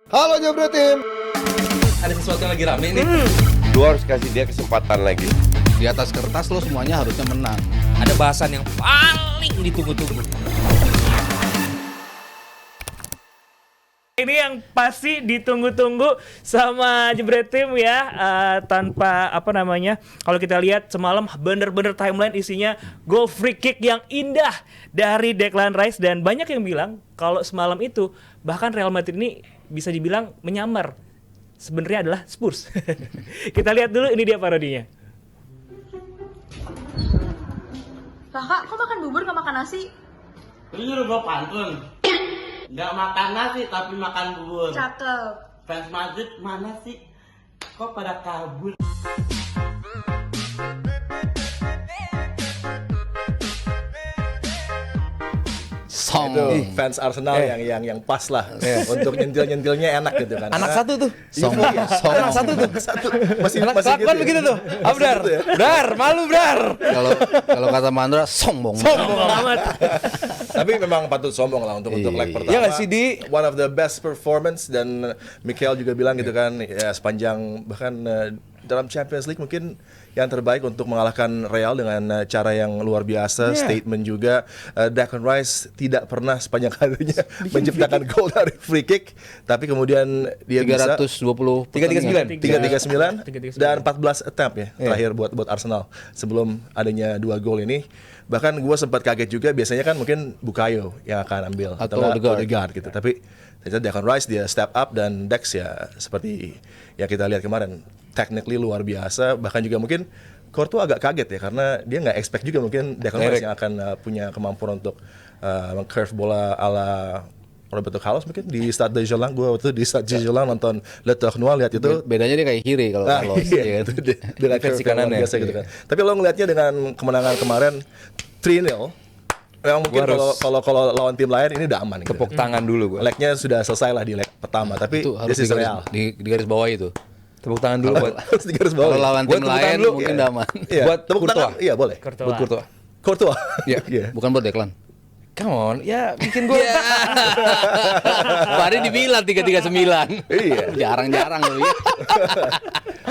Halo Jebret Tim. Ada sesuatu yang lagi rame nih. Lu harus kasih dia kesempatan lagi. Di atas kertas lo semuanya harusnya menang. Ada bahasan yang paling ditunggu-tunggu. Ini yang pasti ditunggu-tunggu sama Jebret Tim ya, tanpa apa namanya, kalau kita lihat semalam bener-bener timeline isinya gol free kick yang indah dari Declan Rice. Dan banyak yang bilang kalau semalam itu bahkan Real Madrid ini bisa dibilang menyamar sebenarnya adalah Spurs. Kita lihat dulu, ini dia parodinya. Kakak, kok makan bubur gak makan nasi? Lu nyuruh gua pantun. Nggak makan nasi tapi makan bubur. Cakep. Fans Madrid mana sih? Kok pada kabur? Song. Itu fans Arsenal yang pas lah untuk nyentil-nyentilnya enak gitu kan. Anak satu tuh. Song. Anak satu tuh. Masih Kelakuan gitu. begitu tuh. Abdar. Brar, malu Brar. Kalau kata Mandra sombong. Sombong amat. Tapi memang patut sombong lah untuk leg pertama. Iya nggak sih, Di? One of the best performance, dan Mikel juga bilang gitu kan, ya sepanjang bahkan dalam Champions League mungkin yang terbaik untuk mengalahkan Real dengan cara yang luar biasa. Statement juga, Declan Rice tidak pernah sepanjang karirnya menciptakan gol dari free kick, tapi kemudian dia 320 339 dan 14 attempt ya terakhir buat Arsenal sebelum adanya 2 gol ini. Bahkan gue sempat kaget juga, biasanya kan mungkin Bukayo yang akan ambil Atau Odegaard gitu, tapi ternyata Declan Rice dia step up, dan Dex ya seperti yang kita lihat kemarin technically luar biasa. Bahkan juga mungkin Courtois agak kaget ya, karena dia nggak expect juga mungkin Declan Rice yang akan punya kemampuan untuk meng-curve bola ala Roberto Carlos mungkin di Stade de Gerland. Gue waktu di Stade de Gerland nonton Le Tournoi, lihat itu bedanya dia kayak kiri kalau Carlos. iya, itu dengan versi curve yang luar kanannya. biasa gitu kan. Tapi lo ngelihatnya dengan kemenangan kemarin 3-0, memang mungkin kalau lawan tim lain ini udah aman gitu. Tepuk tangan dulu gue. Legnya sudah selesai lah di leg pertama, tapi Itu harus this is real. di garis bawah itu. Tepuk tangan dulu buat Harus di garis bawah. Kalau lawan Gua tim tepuk tangan lain dulu. mungkin Iya. udah aman. Iya, buat tepuk tangan. Courtois. Iya, boleh. buat Courtois. Courtois. Iya. Bukan buat Declan. Come on, ya bikin gue. Kemarin dibilang 339. Iya. Jarang-jarang loh ya.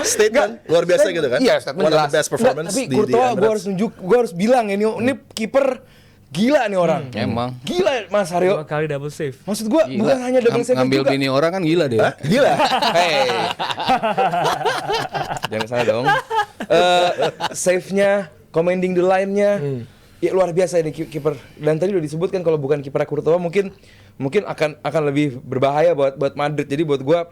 Statement luar biasa gitu kan. Iya, statement One of jelas. the best performance Tapi di Courtois gue Emirates. harus gue harus bilang ini kiper gila nih orang. Emang. Gila Mas Haryo. 2 kali double save. Maksud gue bukan hanya double save Ngambil juga. bini orang kan gila dia. Gila. Hey. Jangan salah dong. Save-nya, commanding the line-nya. Ya luar biasa ini kiper. Dan tadi udah disebutkan kalau bukan kiper Courtois mungkin akan lebih berbahaya buat Madrid. Jadi buat gua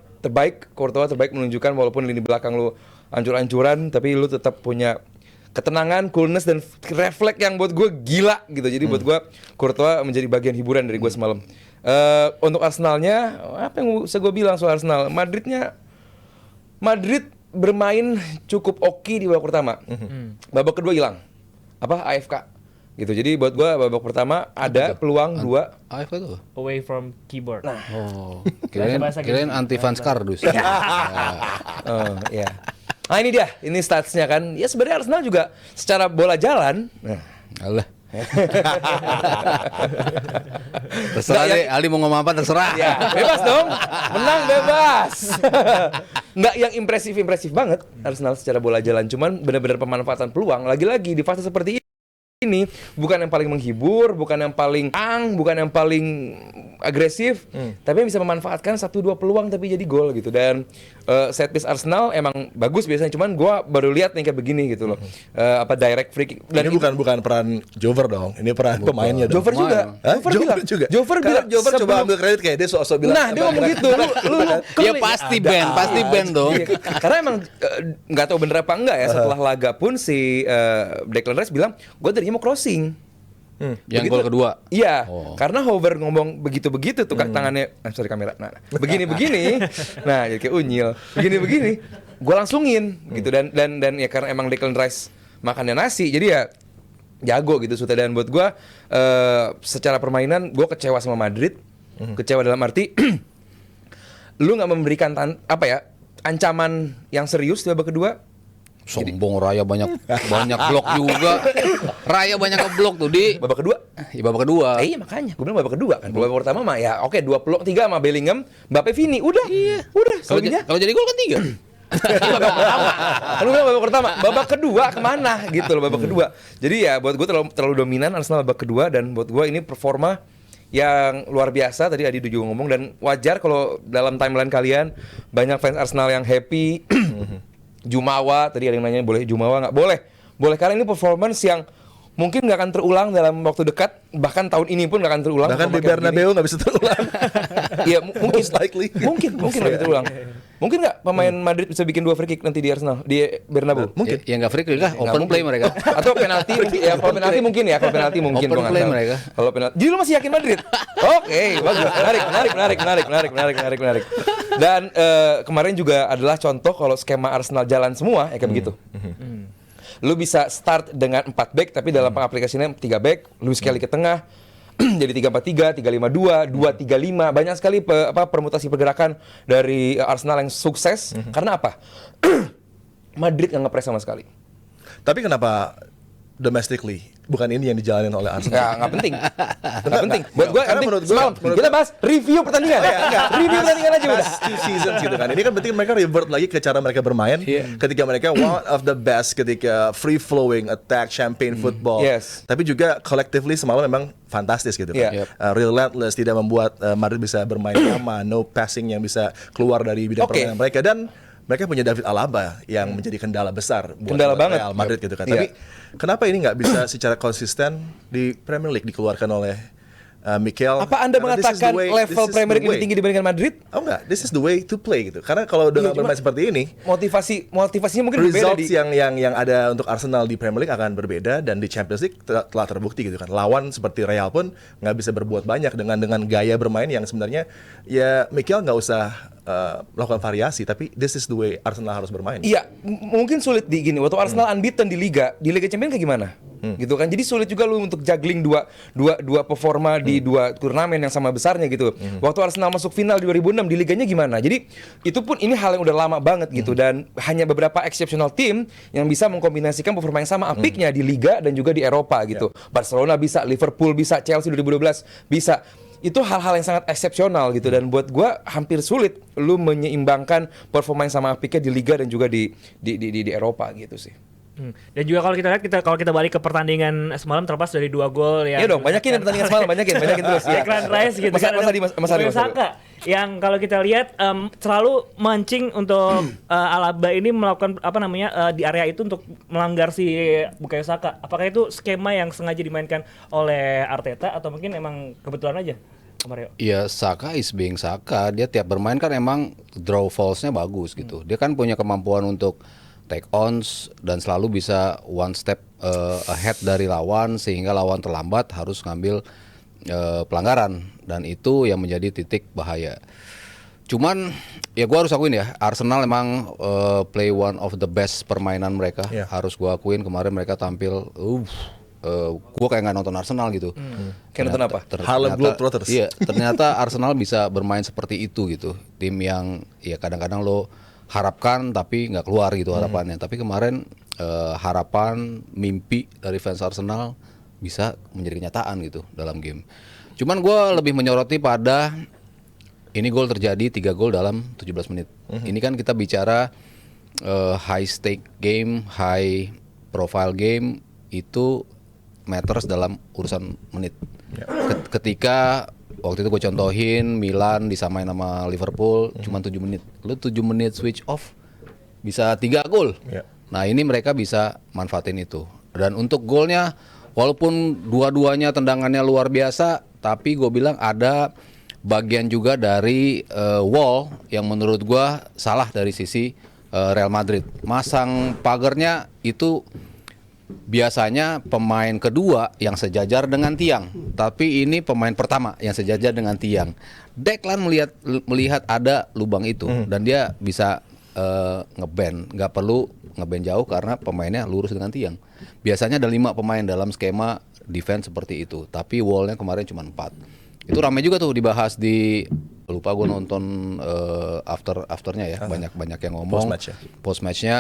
Courtois terbaik menunjukkan walaupun lini belakang lu ancur-ancuran, tapi lu tetap punya ketenangan, coolness, dan refleks yang buat gue gila gitu. Jadi buat gue Courtois menjadi bagian hiburan dari gue semalam. Untuk Arsenalnya, apa yang bisa gue bilang soal Arsenal? Madrid bermain cukup oke di babak pertama. Babak kedua hilang. AFK gitu. Jadi buat gue babak pertama ada peluang 2. AFK tuh. Away from keyboard. Oh, Bahasa kirain anti fans kardus. Ya. Nah ini dia, ini statsnya kan. Ya sebenarnya Arsenal juga secara bola jalan. Nah, Alah. Terserah Nggak, deh, Ali mau ngomong apa terserah. ya bebas dong, menang bebas. Nggak yang impresif banget Arsenal secara bola jalan, cuman benar-benar pemanfaatan peluang. Lagi-lagi di fase seperti ini bukan yang paling menghibur, bukan yang paling bukan yang paling agresif, tapi yang bisa memanfaatkan 1-2 peluang tapi jadi gol gitu. Dan set piece Arsenal emang bagus biasanya, cuman gua baru lihat nih kayak begini gitu loh. Direct free kick. Dan ini bukan peran Jover dong, ini peran pemainnya dong. Jover juga. Hah? Jover bilang Jover coba ambil kredit kayak dia sok-sok bilang. Nah, dia ngomong gitu. Lu Ya pasti band dong. Iya, karena emang nggak tahu bener apa enggak ya, setelah laga pun si Declan Rice bilang, gue tadinya mau crossing. Yang gol kedua. Iya, Oh. karena Hover ngomong begitu-begitu tuh tangannya, sorry kamera, nah begini-begini, nah jadi kayak unyil, begini-begini, gue langsungin gitu. Dan ya karena emang Declan Rice makannya nasi, jadi ya jago gitu Sute. Dan buat gue secara permainan gue kecewa sama Madrid, kecewa dalam arti lu nggak memberikan ancaman yang serius di babak kedua. Sombong Raya banyak blok juga. Raya banyak ngeblok tuh di Babak kedua. babak kedua. Iya makanya, gue bilang babak kedua kan. Babak pertama mah ya oke 2 peluang 3 sama Bellingham, Mbappe, Vini, udah. Udah, Kalau selebihnya. kalau jadi gol kan 3. Kan lu bilang babak pertama, babak kedua kemana gitu loh babak kedua. Jadi ya buat gue terlalu dominan Arsenal babak kedua, dan buat gue ini performa yang luar biasa. Tadi Adi juga ngomong, dan wajar kalau dalam timeline kalian banyak fans Arsenal yang happy. Jumawa, tadi ada yang nanya boleh Jumawa nggak? Boleh karena ini performance yang mungkin nggak akan terulang dalam waktu dekat, bahkan tahun ini pun nggak akan terulang. Bahkan di Bernabeu nggak bisa terulang. Iya, mungkin Most likely. Mungkin nggak bisa terulang. Mungkin nggak pemain Madrid bisa bikin 2 free kick nanti di Arsenal di Bernabeu? Mungkin. Ya nggak free kick lah, open play mereka. Atau penalti mungkin ya, kalau penalti mungkin ya, kalau penalti mungkin Open gua nggak play tahu. mereka. Kalau penalti. Jadi lu masih yakin Madrid? Oke, bagus. Menarik. Dan kemarin juga adalah contoh kalau skema Arsenal jalan semua ya kayak begitu. Lu bisa start dengan 4 back tapi dalam pengaplikasiannya 3 back, Luis Kelly ke tengah. Jadi 3-4-3, 3-5-2, 2-3-5. Banyak sekali permutasi pergerakan dari Arsenal yang sukses. Karena apa? Madrid nggak ngepres sama sekali. Tapi kenapa domestically bukan ini yang dijalanin oleh Arsenal? Nggak penting. Nggak penting. Buat gue, Karena menurut semalam kita bahas review pertandingan. Review pertandingan aja udah. Past 2 seasons gitu kan. Ini kan berarti mereka revert lagi ke cara mereka bermain ketika mereka one of the best, ketika free flowing attack champagne football. Yes. Tapi juga collectively semalam memang fantastis gitu kan. Relentless, tidak membuat Madrid bisa bermain nyaman, no passing yang bisa keluar dari bidang permainan mereka, dan mereka punya David Alaba yang menjadi kendala besar buat banget. Real Madrid gitu kan. Tapi kenapa ini nggak bisa secara konsisten di Premier League dikeluarkan oleh Mikel? Apa Anda Karena this is mengatakan the way- level this is Premier the League lebih way. tinggi dibandingkan Madrid? Oh enggak, this is the way to play gitu. Karena kalau dengan Iya, bermain seperti ini, Motivasinya mungkin berbeda results yang ada untuk Arsenal di Premier League akan berbeda, dan di Champions League telah terbukti gitu kan. Lawan seperti Real pun nggak bisa berbuat banyak dengan gaya bermain yang sebenarnya ya Mikel nggak usah melakukan variasi, tapi this is the way Arsenal harus bermain. Iya, mungkin sulit di gini. Waktu Arsenal unbeaten di Liga Champions kayak gimana? Gitu kan. Jadi sulit juga lu untuk juggling dua performa di 2 turnamen yang sama besarnya gitu. Waktu Arsenal masuk final di 2006 di liganya gimana? Jadi itu pun ini hal yang udah lama banget gitu, dan hanya beberapa exceptional team yang bisa mengkombinasikan performa yang sama apiknya di Liga dan juga di Eropa gitu. Barcelona bisa, Liverpool bisa, Chelsea 2012 bisa. Itu hal-hal yang sangat eksepsional gitu, dan buat gue hampir sulit lu menyeimbangkan performa yang sama apiknya di Liga dan juga di Eropa gitu sih. Dan juga kalau kita lihat kalau kita balik ke pertandingan semalam terlepas dari 2 gol yang Iya dong, banyakin pertandingan semalam, banyakin terus. Ya. Declan Rice gitu kan. Mas Adi. Saka yang kalau kita lihat selalu mancing untuk Alaba ini melakukan di area itu untuk melanggar si Bukayo Saka. Apakah itu skema yang sengaja dimainkan oleh Arteta atau mungkin emang kebetulan aja? Mario. Iya, Saka is being Saka. Dia tiap bermain kan emang draw falls-nya bagus gitu. Dia kan punya kemampuan untuk take ons dan selalu bisa one step ahead dari lawan, sehingga lawan terlambat harus ngambil pelanggaran, dan itu yang menjadi titik bahaya. Cuman ya gue harus akuin ya, Arsenal emang play one of the best permainan mereka. Harus gue akuin kemarin mereka tampil gue kayak nggak nonton Arsenal gitu. Kayak nonton apa? Harlem Globetrotters. Iya, ternyata Arsenal bisa bermain seperti itu gitu. Tim yang ya kadang-kadang lo harapkan tapi nggak keluar gitu harapannya. Tapi kemarin harapan, mimpi dari fans Arsenal bisa menjadi kenyataan gitu dalam game. Cuman gue lebih menyoroti pada ini gol terjadi 3 gol dalam 17 menit. Ini kan kita bicara high stake game, high profile game, itu matters dalam urusan menit. Ketika waktu itu gue contohin Milan disamain sama Liverpool cuma 7 menit. Lu 7 menit switch off bisa 3 gol. Nah, ini mereka bisa manfaatin itu. Dan untuk golnya walaupun dua-duanya tendangannya luar biasa, tapi gue bilang ada bagian juga dari wall yang menurut gue salah dari sisi Real Madrid. Masang pagarnya itu biasanya pemain kedua yang sejajar dengan tiang, tapi ini pemain pertama yang sejajar dengan tiang. Declan melihat ada lubang itu dan dia bisa ngeband, nggak perlu ngeband jauh karena pemainnya lurus dengan tiang. Biasanya ada 5 pemain dalam skema defense seperti itu, tapi wallnya kemarin cuma 4. Itu ramai juga tuh dibahas di, lupa gue nonton afternya ya, banyak yang ngomong Post match ya. Post matchnya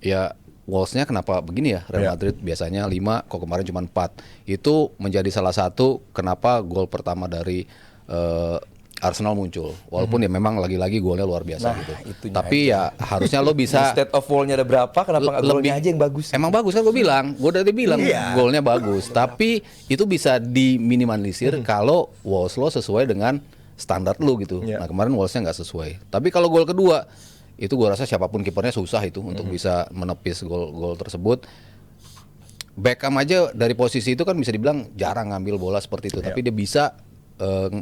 ya Wolves-nya kenapa begini ya? Real Madrid biasanya 5, kok kemarin cuma 4. Itu menjadi salah satu kenapa gol pertama dari Arsenal muncul. Walaupun ya memang lagi-lagi golnya luar biasa gitu. Tapi ya harusnya lo bisa State of wall-nya ada berapa? Kenapa nggak golnya aja yang bagus? Emang bagus kan gue udah bilang golnya bagus. Tapi itu bisa diminimalisir kalau Wolves lo sesuai dengan standar lo gitu. Nah kemarin Wolves-nya nggak sesuai. Tapi kalau gol kedua itu gue rasa siapapun kipernya susah itu untuk bisa menepis gol tersebut. Beckham aja dari posisi itu kan bisa dibilang jarang ngambil bola seperti itu. Tapi dia bisa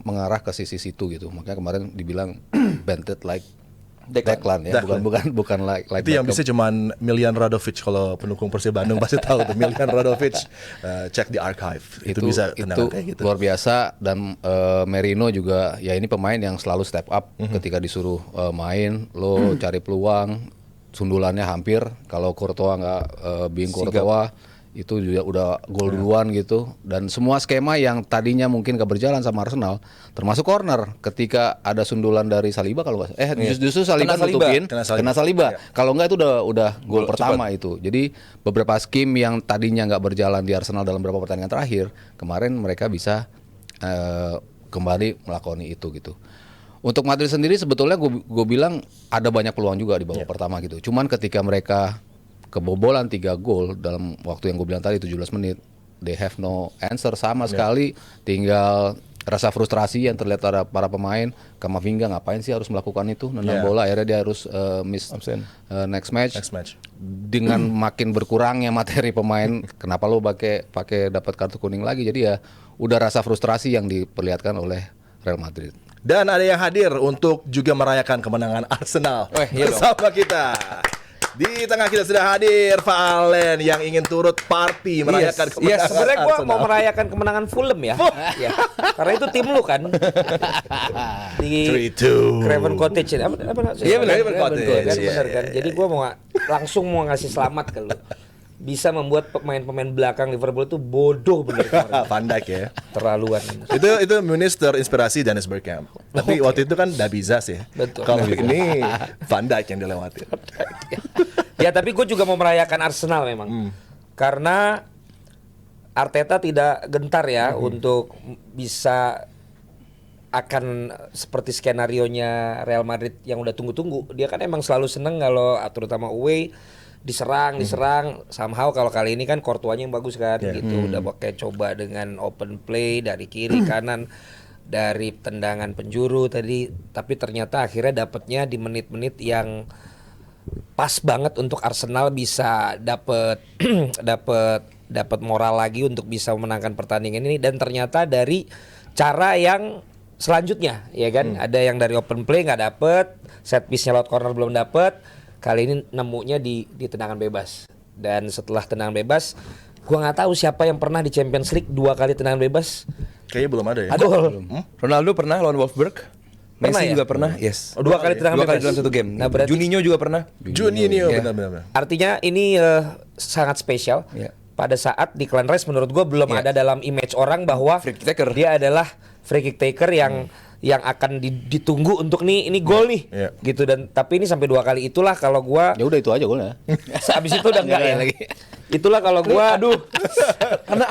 mengarah ke sisi situ gitu. Makanya kemarin dibilang bended like Declan ya, bukan like itu yang bisa cuman Miljan Radovic. Kalau pendukung Persib Bandung pasti tahu tuh Miljan Radovic. Cek di archive. Itu bisa tendangan kayak gitu. Luar biasa. Dan Merino juga ya ini pemain yang selalu step up ketika disuruh main. Lo cari peluang, sundulannya hampir. Kalau Courtois nggak being Courtois itu juga udah gol duluan gitu. Dan semua skema yang tadinya mungkin gak berjalan sama Arsenal, termasuk corner ketika ada sundulan dari Saliba kalau justru Saliba nutupin kena Saliba. Kalau enggak itu udah gol pertama itu. Jadi beberapa skim yang tadinya nggak berjalan di Arsenal dalam beberapa pertandingan terakhir, kemarin mereka bisa kembali melakoni itu gitu. Untuk Madrid sendiri sebetulnya gue bilang ada banyak peluang juga di babak pertama gitu. Cuman ketika mereka kebobolan 3 gol dalam waktu yang gue bilang tadi 17 menit, they have no answer sama sekali. Tinggal rasa frustrasi yang terlihat pada para pemain. Kamavinga ngapain sih harus melakukan itu, nendang bola, akhirnya dia harus miss next match. Dengan makin berkurangnya materi pemain, kenapa lo pakai dapat kartu kuning lagi? Jadi ya udah rasa frustrasi yang diperlihatkan oleh Real Madrid. Dan ada yang hadir untuk juga merayakan kemenangan Arsenal bersama kita. Di tengah kita sudah hadir Valen yang ingin turut party merayakan kemenangan sebenarnya gue Arsenal. mau merayakan kemenangan Fulham ya. Ya. Karena itu tim lu kan. Di 3-2. Craven Cottage. Iya benar, Craven Cottage. kan, Iya, benar kan. Jadi gue mau langsung ngasih selamat ke lu. Bisa membuat pemain-pemain belakang Liverpool itu bodoh bener kemarin. Van Dijk ya. Terlaluan. Itu Muniz terinspirasi Dennis Bergkamp. Tapi waktu itu kan Dabizas ya. Betul. Kalau ini Van Dijk yang dilewati. Ya tapi gue juga mau merayakan Arsenal memang. Karena Arteta tidak gentar ya untuk bisa akan seperti skenarionya Real Madrid yang udah tunggu-tunggu. Dia kan emang selalu seneng kalau terutama away diserang somehow. Kalau kali ini kan Courtois-nya yang bagus kan gitu. Udah pakai coba dengan open play dari kiri kanan, dari tendangan penjuru tadi, tapi ternyata akhirnya dapatnya di menit-menit yang pas banget untuk Arsenal bisa dapat dapat moral lagi untuk bisa memenangkan pertandingan ini. Dan ternyata dari cara yang selanjutnya ya kan, ada yang dari open play nggak dapet, set piece-nya lewat corner belum dapet, kali ini nemunya di tendangan bebas. Dan setelah tendangan bebas, gua nggak tahu siapa yang pernah di Champions League 2 kali tendangan bebas. Kayaknya belum ada ya. Ronaldo pernah lawan Wolfsburg. Pernah Messi ya? juga pernah. Yes. 2 kali tendangan 2 bebas kali dalam satu game. Nah, berarti Juninho juga pernah. Juninho Ya. benar. artinya ini sangat spesial. Ya. Pada saat Declan Rice menurut gua belum ada dalam image orang bahwa Free kick taker. dia adalah free kick taker yang akan ditunggu untuk ini gol nih. Iya. Gitu. Dan tapi ini sampai 2 kali, itulah kalau gua Ya udah itu aja golnya. habis itu udah enggak ya. Lagi. Itulah kalau gua Karena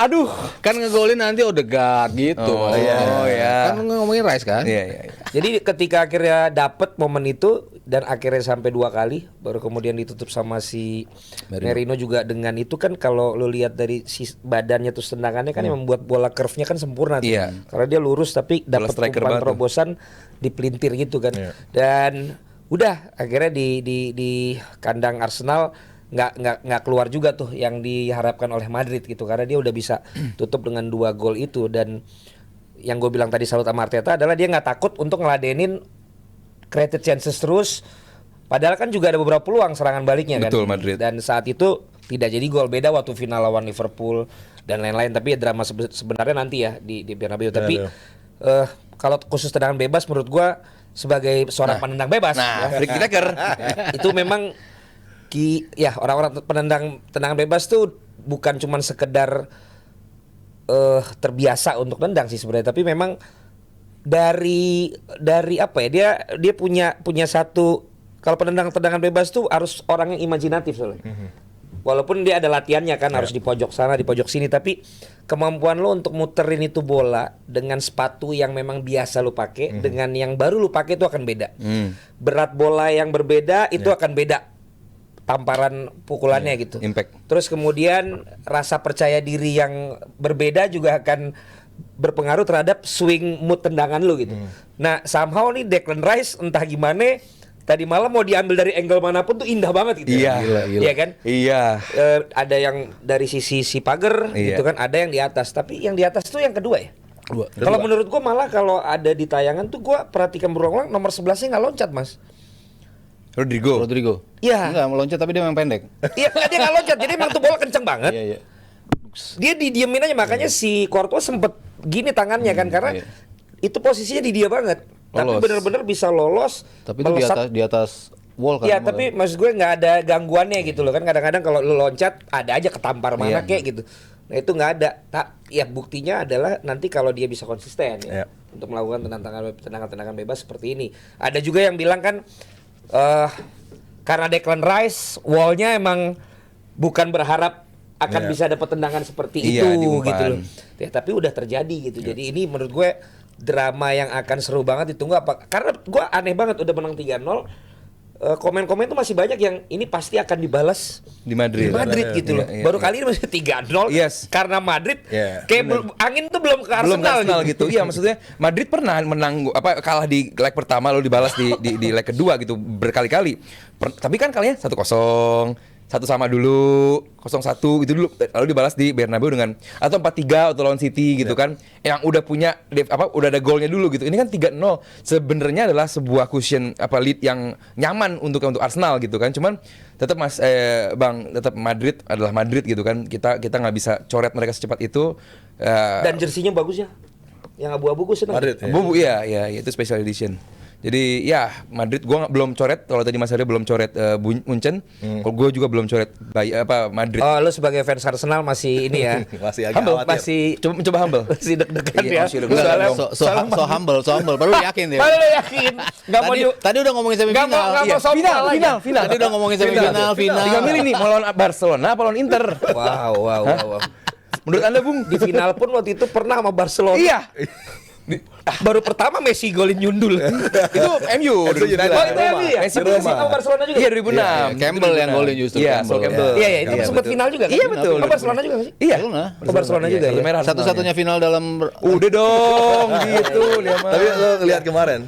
Kan ngegolin nanti Odegaard gitu. Oh, iya. Kan ngomongin Rice kan? Iya. Jadi ketika akhirnya dapet momen itu dan akhirnya sampai 2 kali, baru kemudian ditutup sama si Merino juga dengan itu kan, kalau lo lihat dari si badannya terus tendangannya kan yang membuat bola curve-nya kan sempurna tuh. Iya. Karena dia lurus tapi dapat striker umpan banget tuh. terobosan dipelintir gitu kan. Iya. Dan udah akhirnya di kandang Arsenal nggak keluar juga tuh yang diharapkan oleh Madrid gitu, karena dia udah bisa tutup dengan 2 gol itu. Dan yang gue bilang tadi salut sama Arteta adalah dia nggak takut untuk ngeladenin created chances terus, padahal kan juga ada beberapa peluang serangan baliknya. Betul, kan Madrid. Dan saat itu tidak jadi gol, beda waktu final lawan Liverpool dan lain-lain. Tapi ya drama sebenarnya nanti ya di Bernabeu. Tapi kalau khusus tendangan bebas menurut gue sebagai seorang penendang bebas Free kick taker. itu memang orang-orang tendangan bebas tuh bukan cuman sekedar terbiasa untuk nendang sih sebenarnya, tapi memang dari apa ya, dia punya satu, kalau tendangan bebas tuh harus orang yang imajinatif soalnya. Walaupun dia ada latihannya kan, harus di pojok sana, di pojok sini, tapi kemampuan lo untuk muterin itu bola dengan sepatu yang memang biasa lo pakai dengan yang baru lo pakai itu akan beda. Berat bola yang berbeda itu akan beda tamparan pukulannya gitu. Impact. Terus kemudian rasa percaya diri yang berbeda juga akan berpengaruh terhadap swing mood tendangan lo gitu. Nah, somehow nih Declan Rice entah gimana tadi malam mau diambil dari angle manapun tuh indah banget gitu. Iya. Gila. Iya kan? Iya. Ada yang dari sisi si pagar gitu kan, ada yang di atas. Tapi yang di atas tuh yang kedua ya. Kalau menurut gua malah kalau ada di tayangan tuh gua perhatikan berulang-ulang nomor 11-nya nggak loncat, Mas. Rodrigo. Iya. Enggak meloncat tapi dia memang pendek. Iya, dia nggak loncat. Jadi emang tuh bola kenceng banget. Iya, iya. Dia didiemin aja, makanya si Courtois sempet gini tangannya kan karena iya. itu posisinya di dia banget. Tapi Lolos. benar-benar bisa lolos. Tapi itu di atas wall kan. Iya, tapi maksud gue nggak ada gangguannya gitu loh kan. Kadang-kadang kalau lu loncat ada aja ketampar mana kayak gitu. Nah itu nggak ada. Ya buktinya adalah nanti kalau dia bisa konsisten ya untuk melakukan tendangan-tendangan bebas seperti ini. Ada juga yang bilang kan karena Declan Rice wallnya emang bukan berharap akan bisa dapat tendangan seperti itu gitu loh. Ya tapi udah terjadi gitu. Jadi ini menurut gue drama yang akan seru banget ditunggu apa? Karena gue aneh banget udah menang 3-0. Komen-komen tuh masih banyak yang ini pasti akan dibalas Di Madrid. gitu loh. Iya, Baru iya. kali ini masih 3-0 Yes. karena Madrid Iya, kayak angin tuh belum ke Belum Arsenal, gitu. Iya, maksudnya Madrid pernah menang kalah di leg pertama lalu dibalas di leg kedua gitu berkali-kali. Tapi kan kalinya 1-0, 1 sama dulu, 0-1 gitu dulu, lalu dibalas di Bernabeu dengan atau 4-3 atau lawan City gitu kan, yang udah punya udah ada golnya dulu gitu. Ini kan 3-0 sebenarnya adalah sebuah cushion lead yang nyaman untuk Arsenal gitu kan. Cuman tetap tetap Madrid adalah Madrid gitu kan. Kita nggak bisa coret mereka secepat itu. Dan jersinya bagus ya. Yang abu-abu gue seneng. Madrid. Bu, iya, itu special edition. Jadi ya Madrid gua belum coret, kalau tadi Mas Arya belum coret Munchen, kalau gua juga belum coret Madrid. Oh, lu sebagai fans Arsenal masih ini ya. Masih agak Humble, khawatir. masih Coba humble. masih deg-degan Iya, ya. masih deg-degan. Soalnya- So humble, baru yakin dia. Baru yakin. Enggak mau Tadi udah ngomongin Nggak mau semifinal. sombong lagi. Final. Tadi udah ngomongin semifinal, final. Tinggal milih nih, mau lawan Barcelona apa lawan Inter. Wow. Menurut Anda, Bung? Di final pun waktu itu pernah sama Barcelona. Iya. Baru pertama Messi golin nyundul. Itu MU. Oh, itu MU ya? Messi sama Barcelona juga. Iya 2006. Campbell yang golin justru. Iya, Sol Campbell. Iya, itu sempat betul. final juga kan? Iya, betul. Oh, Barcelona juga nggak sih? Iya. Oh, Barcelona juga ya? Merah Satu-satunya final dalam Udah dong gitu dia mah. Tapi lo lihat kemarin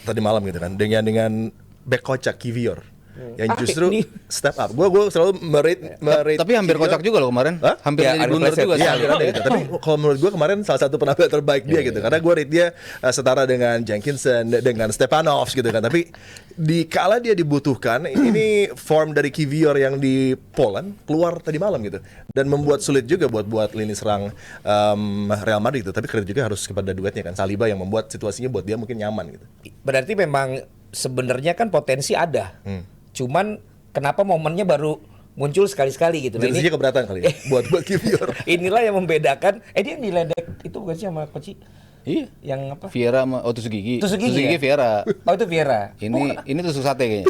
tadi malam gitu kan dengan back kocak Kivior yang justru ini. step up. Gue selalu merate tapi hampir Kivior. kocak juga loh kemarin. Hah? Hampir Ya, jadi ada blunder pleset. juga Iya, sih. hampir ada gitu. Tapi kalau menurut gue kemarin salah satu penampilan terbaik dia gitu. Karena gue rate dia setara dengan Jenkinson, dengan Stepanovs gitu kan. Tapi di kala dia dibutuhkan, ini form dari Kivior yang di Poland keluar tadi malam gitu. Dan membuat sulit juga buat lini serang Real Madrid gitu. Tapi kredit juga harus kepada duetnya kan. Saliba yang membuat situasinya buat dia mungkin nyaman gitu. Berarti memang sebenarnya kan potensi ada. Cuman kenapa momennya baru muncul sekali-sekali gitu. Nah, ini Jersinya keberatan kali ya buat Kivior. inilah yang membedakan. Dia yang diledek itu bukan sih sama Koci? Iya. Yang apa? Viera sama Tusuk Gigi. Tusuk gigi ya? Viera. Oh itu Vieira. Ini tusuk sate kayaknya.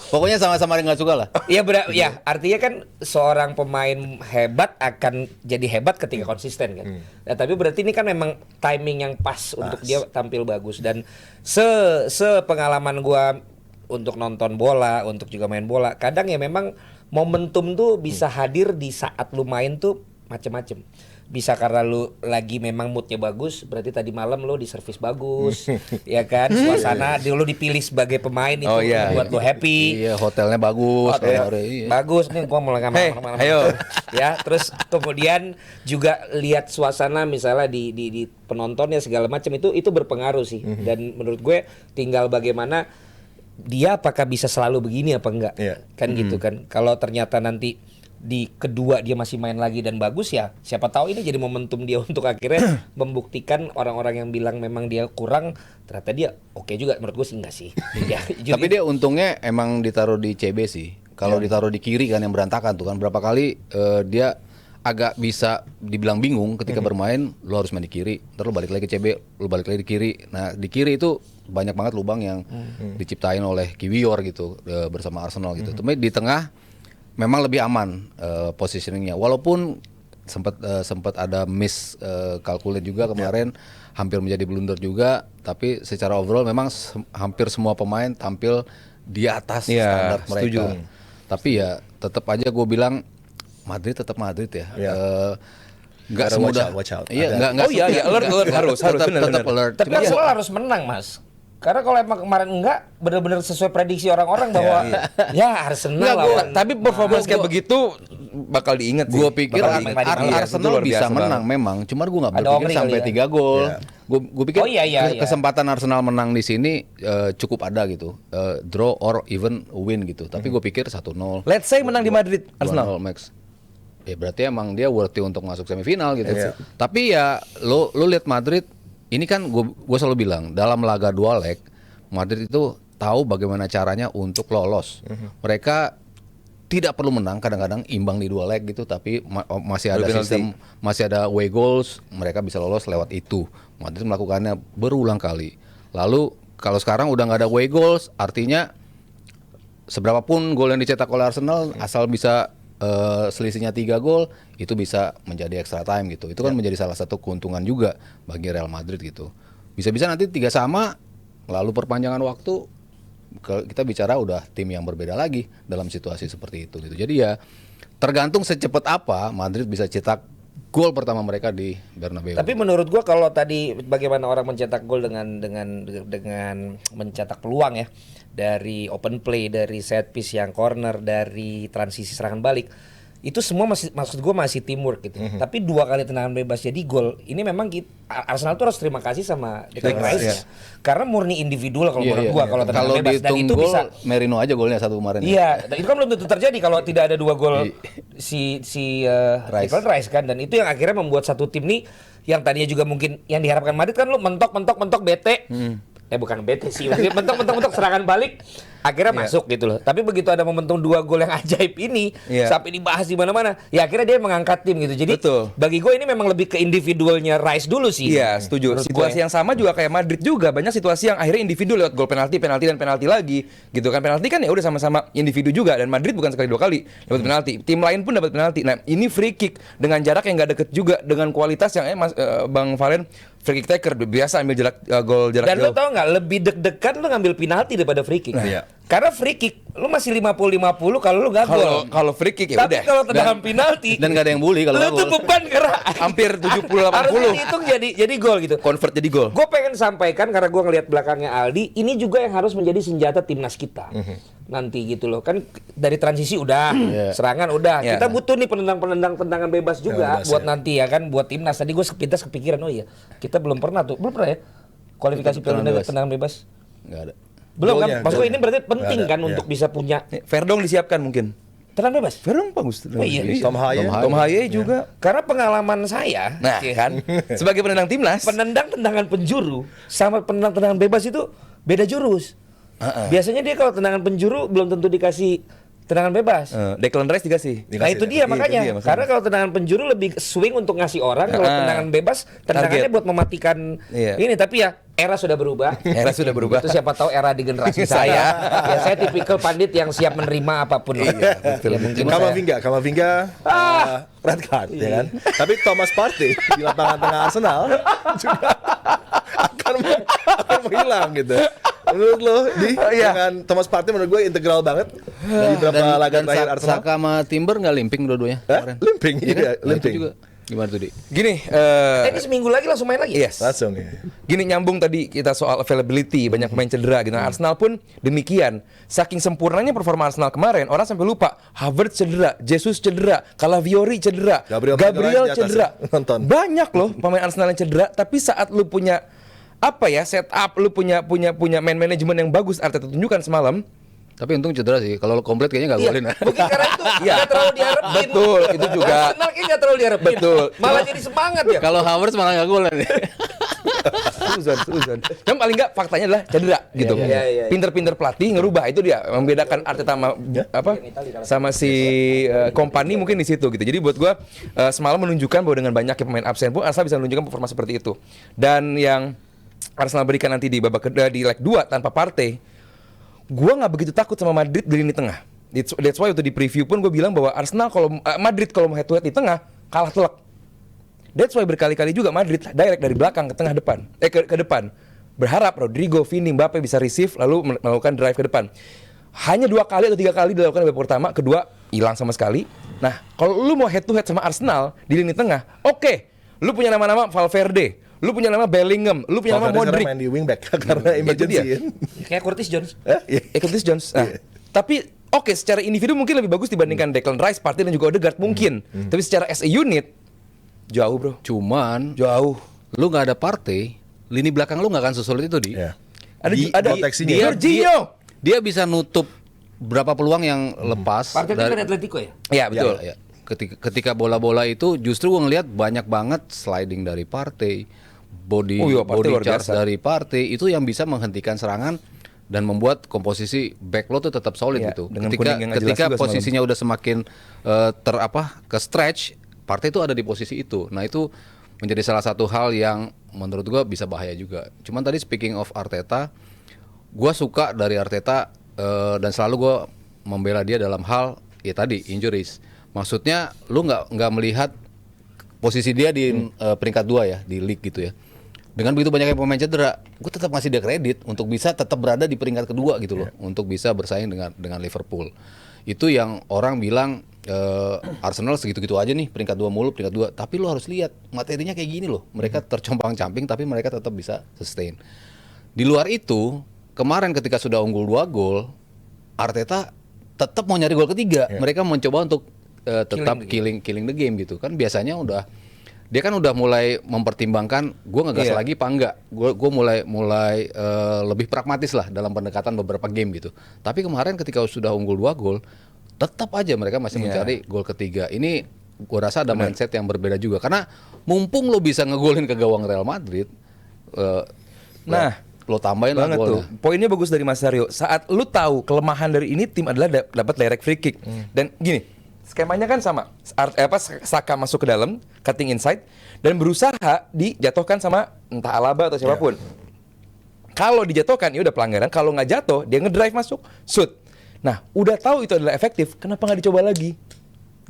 Pokoknya sama-sama nggak suka lah. Iya ya artinya kan seorang pemain hebat akan jadi hebat ketika konsisten kan. Nah, tapi berarti ini kan memang timing yang pas untuk dia tampil bagus dan pengalaman gua untuk nonton bola, untuk juga main bola. Kadang ya memang momentum tuh bisa hadir di saat lu main tuh macem-macem. Bisa karena lu lagi memang moodnya bagus, berarti tadi malam lu di servis bagus, ya kan? Suasana lu dipilih sebagai pemain itu buat lu happy. Iya, hotelnya bagus. Iya. Bagus nih gua mulai malam. Ayo. Ya, terus kemudian juga lihat suasana misalnya di penontonnya segala macam itu berpengaruh sih. Dan menurut gue tinggal bagaimana dia apakah bisa selalu begini apa enggak. Iya. Kan gitu kan. Kalau ternyata nanti di kedua dia masih main lagi dan bagus ya, siapa tahu ini jadi momentum dia untuk akhirnya membuktikan orang-orang yang bilang memang dia kurang, ternyata dia oke juga. Menurut gue sih enggak sih. Ya, Tapi dia untungnya emang ditaruh di CB sih. Kalau ditaruh di kiri kan yang berantakan tuh kan berapa kali dia agak bisa dibilang bingung ketika bermain. Lu harus main di kiri, ntar lu balik lagi ke CB, lu balik lagi di kiri. Nah di kiri itu banyak banget lubang yang diciptain oleh Kiwior gitu bersama Arsenal gitu. Tapi di tengah memang lebih aman positioningnya. Walaupun sempat ada miss calculate juga kemarin, hampir menjadi blunder juga. Tapi secara overall memang hampir semua pemain tampil di atas standar mereka. Setuju. Tapi ya tetap aja gue bilang Madrid tetap Madrid ya. Nggak Gotta semudah. watch out. Iya, Ada- nggak Oh iya, iya, alert, harus, tetap benar. alert. Tapi Cuma- Arsenal harus menang, Mas. Karena kalau emang kemarin enggak, benar-benar sesuai prediksi orang-orang bahwa ya Arsenal Enggak, lawan. tapi performance kayak begitu bakal diingat sih. Gue pikir Bakal diingat. Iya, itu Arsenal luar bisa biasa menang banget. memang, cuma gue nggak Ada berpikir Omri sampai kali ya. 3 gol. Iya. Gue pikir Oh, iya, iya. kesempatan Arsenal menang di sini cukup ada gitu, draw or even win gitu. Tapi gue pikir 1-0. Let's say menang di Madrid, Arsenal. 2-0 max. Ya berarti emang dia worthy untuk masuk semifinal gitu. Iya. Tapi ya lo lihat Madrid ini kan gue selalu bilang dalam laga 2 leg Madrid itu tahu bagaimana caranya untuk lolos. Mereka tidak perlu menang, kadang-kadang imbang di 2 leg gitu, tapi masih ada Penalti. sistem, masih ada away goals, mereka bisa lolos lewat itu. Madrid melakukannya berulang kali. Lalu kalau sekarang udah nggak ada away goals, artinya seberapapun gol yang dicetak oleh Arsenal asal bisa selisihnya 3 gol itu bisa menjadi extra time gitu. Itu kan menjadi salah satu keuntungan juga bagi Real Madrid gitu. Bisa-bisa nanti 3 sama lalu perpanjangan waktu kita bicara udah tim yang berbeda lagi dalam situasi seperti itu gitu. Jadi ya tergantung secepat apa Madrid bisa cetak gol pertama mereka di Bernabeu. Tapi menurut gua kalau tadi bagaimana orang mencetak gol dengan mencetak peluang ya dari open play, dari set piece yang corner, dari transisi serangan balik, itu semua maksud gua masih teamwork gitu. Tapi 2 kali tendangan bebas jadi gol, ini memang Arsenal tuh harus terima kasih sama Declan Rice karena murni individual kalau menurut gua kalau tendangan bebas, dan dihitung itu gol, bisa. Merino aja golnya 1 kemarin. Iya, dan itu kan belum tentu terjadi kalau tidak ada 2 gol si Rice. Declan Rice kan, dan itu yang akhirnya membuat satu tim nih yang tadinya juga mungkin yang diharapkan Madrid kan lu mentok bete. Bukan bete sih, mentok serangan balik akhirnya masuk gitu loh. Tapi begitu ada momentum 2 gol yang ajaib ini sampai dibahas di mana-mana, ya akhirnya dia mengangkat tim gitu. Jadi bagi gue ini memang lebih ke individualnya Rice dulu sih. Iya, setuju. Menurut Situasi gue. yang sama juga kayak Madrid juga, banyak situasi yang akhirnya individu lewat gol penalti dan penalti lagi, gitu kan. Penalti kan ya udah sama-sama individu juga, dan Madrid bukan sekali 2 kali dapat penalti. Tim lain pun dapat penalti. Nah, ini free kick dengan jarak yang gak deket juga, dengan kualitas yang Bang Valen free kick taker biasa ambil gol jarak Dan jauh. lo tau nggak, lebih deg-degan lo ngambil penalti daripada free kick. Iya. Karena free kick lo masih 50-50 kalau lo gak gol. Kalau free kick ya Tapi udah. kalau tendangan penalti Dan gak ada yang bully kalau lo nggak tuh gol. beban karena Hampir 70-80. harusnya dihitung jadi gol gitu. Convert jadi gol. Gue pengen sampaikan karena gue ngelihat belakangnya Aldi, ini juga yang harus menjadi senjata timnas kita nanti gitu loh. Kan dari transisi udah, serangan udah. Yeah. Kita butuh nih penendang tendangan bebas juga Bebas, buat ya. nanti ya kan, buat timnas. Tadi gue sepintas kepikiran, oh iya kita belum pernah ya kualifikasi Piala Dunia tendangan bebas. Nggak ada. Belum kan? Golnya, Maksud gue golnya. ini berarti penting Nggak ada, kan iya. untuk bisa punya Verdong disiapkan mungkin. tendangan bebas. Verdong bagus. Oh iya. Tom Haye. Tom Haye juga. Karena pengalaman saya, Nah, ya, kan sebagai penendang timnas. penendang tendangan penjuru sama penendang tendangan bebas itu beda jurus. Biasanya dia kalau tendangan penjuru belum tentu dikasih tendangan bebas. Declan Rice dikasih. Nah itu dia Iya, makanya. itu dia maksudnya. Karena kalau tendangan penjuru lebih swing untuk ngasih orang, kalau tendangan bebas tendangannya Target. buat mematikan Iya. ini. Tapi ya era sudah berubah. Era sudah berubah. Itu siapa tahu era di generasi saya. Ya saya tipikal pandit yang siap menerima apapun. Iya, Ya, mungkin saya- Kamavinga red card ya kan. Tapi Thomas Partey di lapangan tengah Arsenal juga akan menghilang gitu. Menurut lo dengan Thomas Partey menurut gue integral banget di beberapa laga terakhir Arsenal. Saka sama Timber nggak limping dua-duanya kemarin. Limping, Iya kan? iya, Nah, itu limping. juga. Gimana tuh, Di? Gini, Ini seminggu lagi langsung main lagi. yes. Langsung ya. Gini nyambung tadi kita soal availability, banyak pemain cedera gitu. Nah, Arsenal pun demikian. Saking sempurnanya performa Arsenal kemarin, orang sampai lupa Havertz cedera, Jesus cedera, Calafiori cedera, Gabriel Gabriel Magalhaes di atas cedera. ya. Nonton. Banyak loh pemain Arsenal yang cedera, tapi saat lu punya setup, lu punya man management yang bagus, Arteta tunjukkan semalam. Tapi untung cedera sih. Kalau lo komplit kayaknya nggak Iya, golin. mungkin karena itu nggak terlalu diharapin. Betul, itu juga. Arsenal kayaknya nggak terlalu diharapin. Betul. Malah jadi semangat ya. Kalau Havertz malah nggak golin. Suzon. Yang paling enggak faktanya adalah cedera gitu. iya. Pinter-pinter pelatih ngerubah, itu dia membedakan Arteta sama sama si Kompany mungkin di situ gitu. Jadi buat gua semalam menunjukkan bahwa dengan banyaknya pemain absen pun Arsenal bisa menunjukkan performa seperti itu. Dan yang Arsenal berikan nanti di babak kedua di leg 2 tanpa Partey, gua nggak begitu takut sama Madrid di lini tengah. That's why waktu di preview pun gue bilang bahwa Arsenal Madrid kalau mau head to head di tengah kalah telak. That's why berkali-kali juga Madrid direct dari belakang ke tengah depan, ke depan. Berharap Rodrigo, Vini, Mbappe bisa receive lalu melakukan drive ke depan. Hanya 2 kali atau 3 kali dilakukan babak pertama, kedua hilang sama sekali. Nah, kalau lu mau head to head sama Arsenal di lini tengah, oke. Lu punya nama-nama Valverde, lu punya nama Bellingham, lu punya nama Modric. Main di wingback karena emergency. Kayak Curtis Jones. Curtis Jones. Nah, tapi oke, secara individu mungkin lebih bagus dibandingkan Declan Rice, Partey dan juga Odegaard mungkin. Tapi secara as a unit jauh, bro. Cuman Jauh. lu nggak ada Partey, lini belakang lu nggak akan sesulit itu Iya. Ada proteksinya. Jorginho. Dia bisa nutup berapa peluang yang lepas Partey itu kan Atletico ya? Iya, betul. Ya. Ketika bola-bola itu justru gue ngelihat banyak banget sliding dari Partey, body Partey luar charge biasa. dari Partey itu yang bisa menghentikan serangan dan membuat komposisi back lo tuh tetap solid Iya, gitu. dengan kuning yang nggak jelas Ketika juga posisinya udah semakin ke stretch, Partey itu ada di posisi itu. Nah, itu menjadi salah satu hal yang menurut gue bisa bahaya juga. Cuman tadi speaking of Arteta, gue suka dari Arteta dan selalu gue membela dia dalam hal ya tadi injuries. Maksudnya lu nggak melihat posisi dia di peringkat 2 ya di league gitu ya. Dengan begitu banyaknya pemain cedera, gue tetap ngasih dia kredit untuk bisa tetap berada di peringkat kedua gitu loh, untuk bisa bersaing dengan Liverpool. Itu yang orang bilang Arsenal segitu-gitu aja nih, peringkat 2 mulu, peringkat 2. Tapi lu harus lihat materinya kayak gini loh. Mereka tercompang-camping tapi mereka tetap bisa sustain. Di luar itu, kemarin ketika sudah unggul 2 gol, Arteta tetap mau nyari gol ketiga. Mereka mencoba untuk tetap killing the game gitu kan. Biasanya dia kan udah mulai mempertimbangkan gue ngegas lagi apa enggak. Gue mulai lebih pragmatis lah dalam pendekatan beberapa game gitu. Tapi kemarin ketika sudah unggul 2 gol, tetap aja mereka masih mencari gol ketiga. Ini gue rasa ada mindset yang berbeda juga karena mumpung lo bisa ngegolin ke gawang Real Madrid, lo tambahin lah banget tuh. golnya. Poinnya bagus dari Mas Aryo. Saat lu tahu kelemahan dari ini tim adalah dapat direct free kick. Dan gini, skemanya kan sama. Saka masuk ke dalam, cutting inside dan berusaha dijatuhkan sama entah Alaba atau siapapun. Kalau dijatuhkan ya udah pelanggaran, kalau nggak jatuh dia ngedrive masuk, shoot. Nah, udah tahu itu adalah efektif, kenapa nggak dicoba lagi?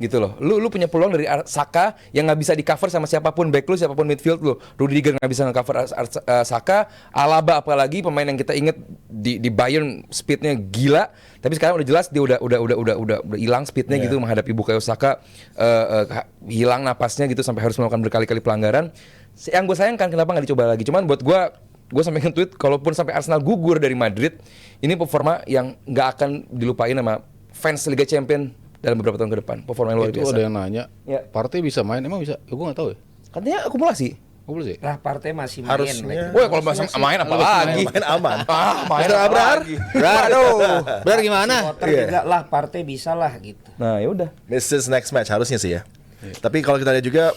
Gitu loh. Lu punya peluang dari Saka yang nggak bisa di cover sama siapapun back lu, siapapun midfield lu. Rudiger nggak bisa nge-cover Saka, Alaba apalagi pemain yang kita inget di Bayern speednya gila, tapi sekarang udah jelas dia udah hilang speednya gitu menghadapi Bukayo Saka, hilang napasnya gitu sampai harus melakukan berkali-kali pelanggaran. Yang gue sayangkan kenapa nggak dicoba lagi. Cuman buat gue sampai nge-tweet kalaupun sampai Arsenal gugur dari Madrid, ini performa yang nggak akan dilupain sama fans Liga Champions dalam beberapa tahun ke depan. Performa yang luar Itu biasa. ada yang nanya, Ya. Partey bisa main? Emang bisa? Gue nggak tahu ya. Katanya akumulasi. Gue belum sih. Lah Partey masih main. Harusnya. Wah, kalau main apa lagi? Main aman. Main Mr. apa Abrar. lagi? Benar gimana? Supporter juga lah Partey bisa lah gitu. Nah, ya udah. Mrs. next match harusnya sih ya. Tapi kalau kita lihat juga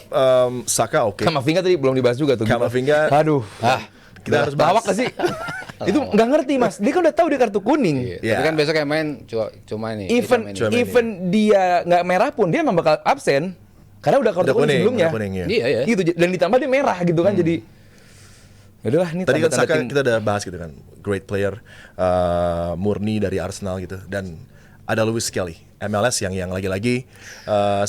Saka oke. Kamavinga tadi belum dibahas juga tuh. Kamavinga. Aduh. Kita harus bahas. Bawak gak sih? Itu nggak ngerti mas. Dia kan udah tahu dia kartu kuning. Iya. Tapi kan besok yang main cuma ini. Even dia nggak merah pun dia memang bakal absen karena udah kartu kuning sebelumnya. udah kuning, ya. Iya. Gitu dan ditambah dia merah gitu kan jadi. Yaudahlah nih. Tadi kan tanda-tanda Saka tim. kita udah bahas gitu kan, great player, murni dari Arsenal gitu, dan ada Lewis Kelly, MLS yang lagi-lagi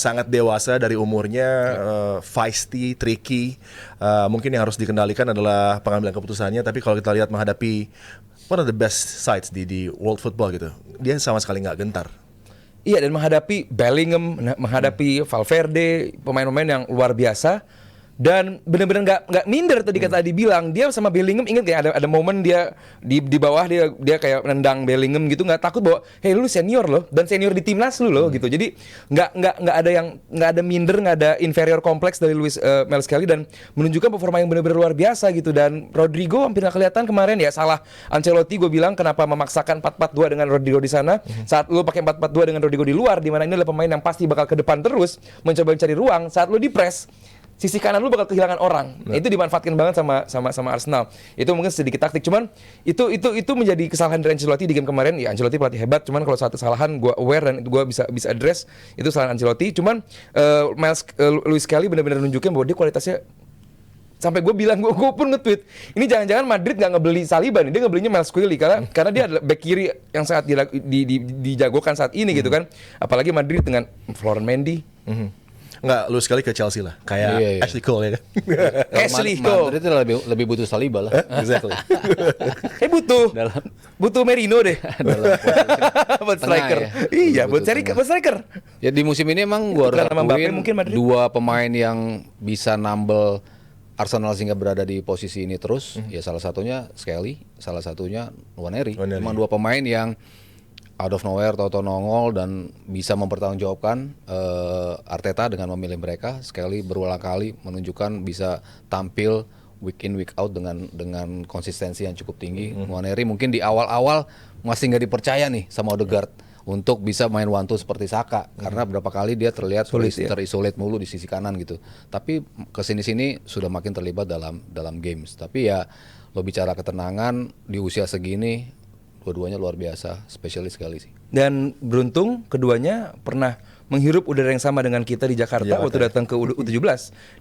sangat dewasa dari umurnya, feisty, tricky, mungkin yang harus dikendalikan adalah pengambilan keputusannya, tapi kalau kita lihat menghadapi one of the best sides di world football gitu, dia sama sekali nggak gentar. Iya, dan menghadapi Bellingham, menghadapi Valverde, pemain-pemain yang luar biasa. Dan benar-benar nggak minder tadi kata Adi bilang, dia sama Bellingham inget ya ada momen dia di bawah dia kayak nendang Bellingham gitu, nggak takut bahwa hey lu senior loh dan senior di timnas lu loh gitu. Jadi nggak ada minder, nggak ada inferior kompleks dari Mel Skelly dan menunjukkan performa yang benar-benar luar biasa gitu. Dan Rodrigo hampir nggak kelihatan kemarin ya, salah Ancelotti gue bilang kenapa memaksakan 4-4-2 dengan Rodrigo di sana saat lu pakai 4-4-2 dengan Rodrigo di luar, di mana ini adalah pemain yang pasti bakal ke depan terus mencoba mencari ruang. Saat lu di press sisi kanan lu bakal kehilangan orang. Itu dimanfaatkan banget sama Arsenal. Itu mungkin sedikit taktik, cuman itu menjadi kesalahan dari Ancelotti di game kemarin. Ya Ancelotti pelatih hebat, cuman kalau satu kesalahan gua aware dan gua bisa address itu kesalahan Ancelotti. Cuman Lewis Kelly benar-benar nunjukin bahwa dia kualitasnya Sampai gue bilang, gue pun nge-tweet, ini jangan-jangan Madrid nggak ngebeli Saliba nih, dia ngebelinya Miles Squilly karena dia adalah back kiri yang sangat dijagokan saat ini gitu kan. Apalagi Madrid dengan Florent Mendy. Enggak, lu sekali ke Chelsea lah. Kayak Iya. Ashley Cole ya kan. Ashley Cole. Madrid itu lebih butuh Saliba lah. Exactly. Butuh Merino deh. Buat Tengah striker. ya. Iya, Butuh buat tengah. striker. Ya di musim ini emang gua harus Karena sama Mbappe akuin mungkin Madrid. 2 pemain yang bisa nambel Arsenal sehingga berada di posisi ini terus. Ya salah satunya Skelly, salah satunya Nwaneri. Nwaneri. Emang 2 pemain yang out of nowhere tau-tau nongol dan bisa mempertanggungjawabkan Arteta dengan memilih mereka. Skelly berulang kali menunjukkan bisa tampil week in week out dengan konsistensi yang cukup tinggi. Nwaneri mungkin di awal-awal masih nggak dipercaya nih sama Odegaard untuk bisa main one two seperti Saka karena berapa kali dia terlihat terisolate mulu di sisi kanan gitu. Tapi kesini-sini sudah makin terlibat dalam games. Tapi ya lo bicara ketenangan di usia segini, dua-duanya luar biasa, spesialis sekali sih. Dan beruntung keduanya pernah menghirup udara yang sama dengan kita di Jakarta waktu datang ke U17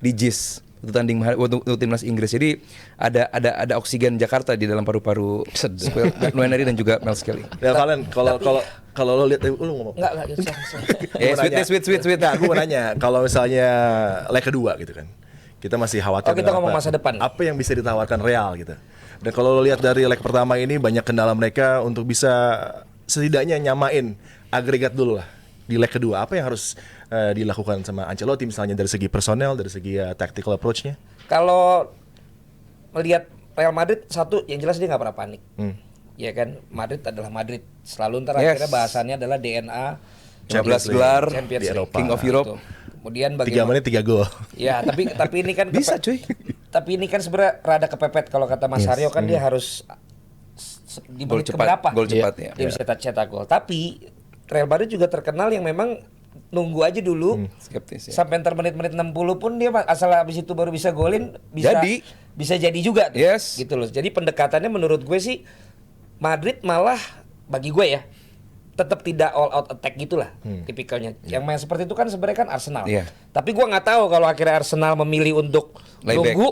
di JIS waktu tanding waktu timnas Inggris. Jadi ada oksigen Jakarta di dalam paru-paru Nwaneri dan juga Miles Skelly. Ya Valen, kalau lo lihat lu ngomong. Enggak. Sweet. Nah, gue mau nanya, kalau misalnya leg kedua gitu kan, kita masih khawatir. Kita dengan ngomong masa depan. Apa yang bisa ditawarkan Real gitu? Dan kalau lo lihat dari leg pertama ini banyak kendala mereka untuk bisa setidaknya nyamain agregat dulu lah di leg kedua. Apa yang harus dilakukan sama Ancelotti misalnya dari segi personel, dari segi tactical approach-nya? Kalau melihat Real Madrid, satu yang jelas dia nggak pernah panik. Ya kan, Madrid adalah Madrid. Selalu ntar akhirnya bahasannya adalah DNA 15 gelar Champions di League. Eropa. King of Europe. Kemudian 3 bagaimana? menit 3 gol. Ya, tapi ini kan Bisa, cuy. Tapi ini kan sebenarnya rada kepepet kalau kata Mas Haryo kan dia harus di Gol menit cepat, keberapa gol cepat, ya. dia bisa cetak gol. Tapi Real Madrid juga terkenal yang memang nunggu aja dulu Skeptis ya. sampai ntar menit-menit 60 pun dia asal habis itu baru bisa golin bisa jadi juga tuh. Yes. Gitu loh. Jadi pendekatannya menurut gue sih Madrid malah bagi gue ya tetap tidak all out attack gitulah tipikalnya. Yang main seperti itu kan sebenarnya kan Arsenal. Iya. Tapi gua nggak tahu kalau akhirnya Arsenal memilih untuk Layback. nunggu,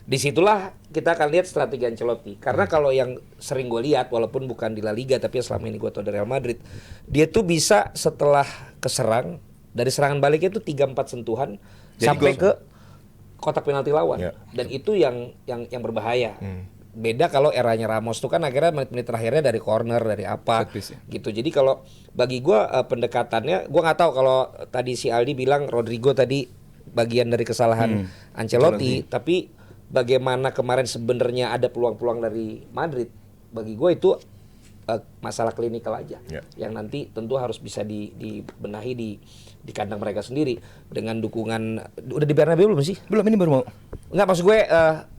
disitulah kita akan lihat strategi Ancelotti. Karena kalau yang sering gue lihat walaupun bukan di La Liga tapi selama ini gue tahu dari Real Madrid, dia tuh bisa setelah keserang dari serangan baliknya itu 3-4 sentuhan Jadi sampai gol. ke kotak penalti lawan. Ya. Dan itu yang berbahaya. Beda kalau eranya Ramos tuh kan akhirnya menit-menit terakhirnya dari corner dari apa Set piece, ya. gitu. Jadi kalau bagi gua pendekatannya gua nggak tahu kalau tadi si Aldi bilang Rodrigo tadi bagian dari kesalahan Ancelotti, tapi bagaimana kemarin sebenarnya ada peluang-peluang dari Madrid, bagi gua itu masalah klinikal aja Ya. yang nanti tentu harus bisa dibenahi di kandang mereka sendiri dengan dukungan. Udah di Bernabeu belum sih? Belum, ini baru mau. Enggak, maksud gue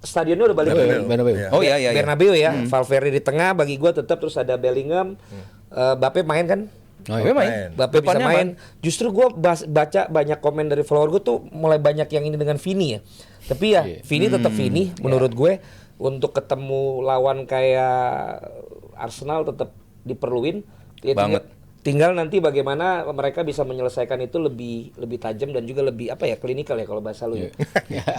stadionnya udah balik Bernabeu. Bernabeu. Iya. Oh iya. Bernabeu ya. Valverde di tengah bagi gue tetap, terus ada Bellingham. Mbappe main kan? Oh, Tapi iya. main. Mbappe bisa Depannya main. aman. Justru gue baca banyak komen dari follower gue tuh mulai banyak yang ini dengan Vini ya. Tapi ya Vini tetap Vini menurut gue untuk ketemu lawan kayak Arsenal tetap diperluin. Ya, Banget. tinggal nanti bagaimana mereka bisa menyelesaikan itu lebih tajam dan juga lebih apa ya klinikal ya kalau bahasa lu ya.